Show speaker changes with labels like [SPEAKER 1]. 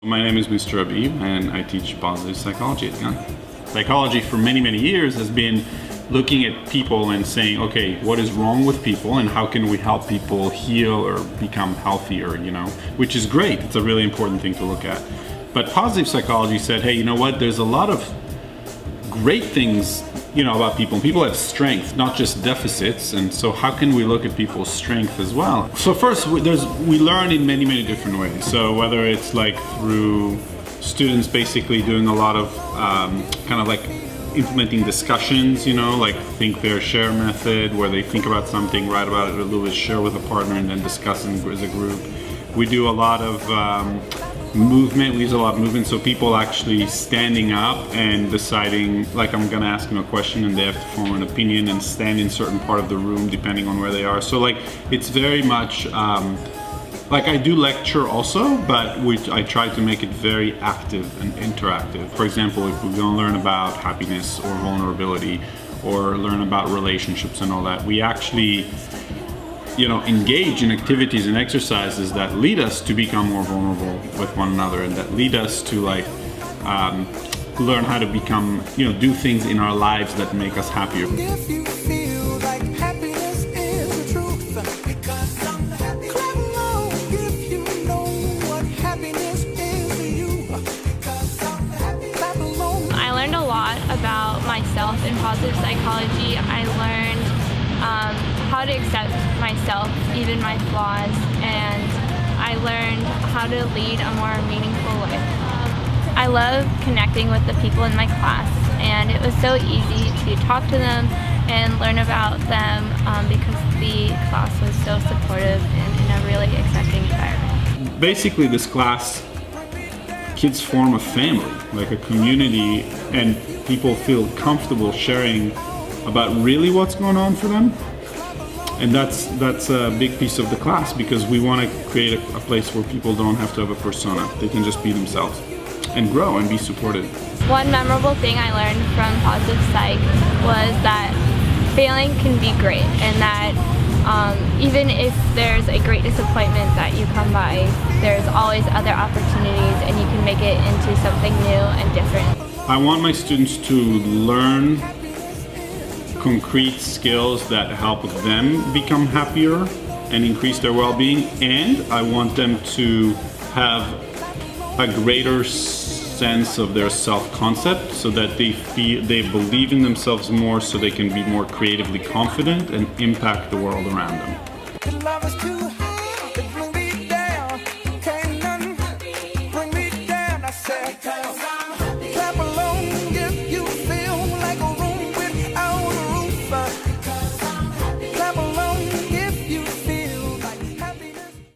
[SPEAKER 1] My name is Mr. Abib and I teach positive psychology at Ghana. Psychology for many, many years has been looking at people and saying, okay, what is wrong with people and how can we help people heal or become healthier, which is great. It's a really important thing to look at. But positive psychology said, hey, you know what? There's a lot of great things, about people. People have strength, not just deficits. And so how can we look at people's strength as well? So first, we learn in many, many different ways. So whether it's like through students basically doing a lot of kind of like implementing discussions, like think, pair, share method, where they think about something, write about it a little bit, share with a partner, and then discuss as a group. We do a lot of movement. We use a lot of movement, so people actually standing up and deciding, like, I'm gonna ask them a question and they have to form an opinion and stand in certain part of the room depending on where they are. So like, it's very much like I do lecture also, but I try to make it very active and interactive. For example, if we're gonna learn about happiness or vulnerability or learn about relationships and all that, we actually engage in activities and exercises that lead us to become more vulnerable with one another, and that lead us to learn how to become, do things in our lives that make us happier.
[SPEAKER 2] If you feel like happiness is the truth, clap along if you know what happiness is to you. Clap along.
[SPEAKER 3] I learned a lot about myself in positive psychology. I learned how to accept myself, even my flaws, and I learned how to lead a more meaningful life. I love connecting with the people in my class, and it was so easy to talk to them and learn about them because the class was so supportive and in a really accepting environment.
[SPEAKER 1] Basically, this class, kids form a family, like a community, and people feel comfortable sharing about really what's going on for them. And that's a big piece of the class, because we want to create a place where people don't have to have a persona. They can just be themselves and grow and be supported.
[SPEAKER 3] One memorable thing I learned from Positive Psych was that failing can be great, and that even if there's a great disappointment that you come by, there's always other opportunities and you can make it into something new and different.
[SPEAKER 1] I want my students to learn concrete skills that help them become happier and increase their well-being, and I want them to have a greater sense of their self-concept so that they believe in themselves more, so they can be more creatively confident and impact the world around them.
[SPEAKER 2] Love is too high, it bring me down. Can't nothing bring me down. I said,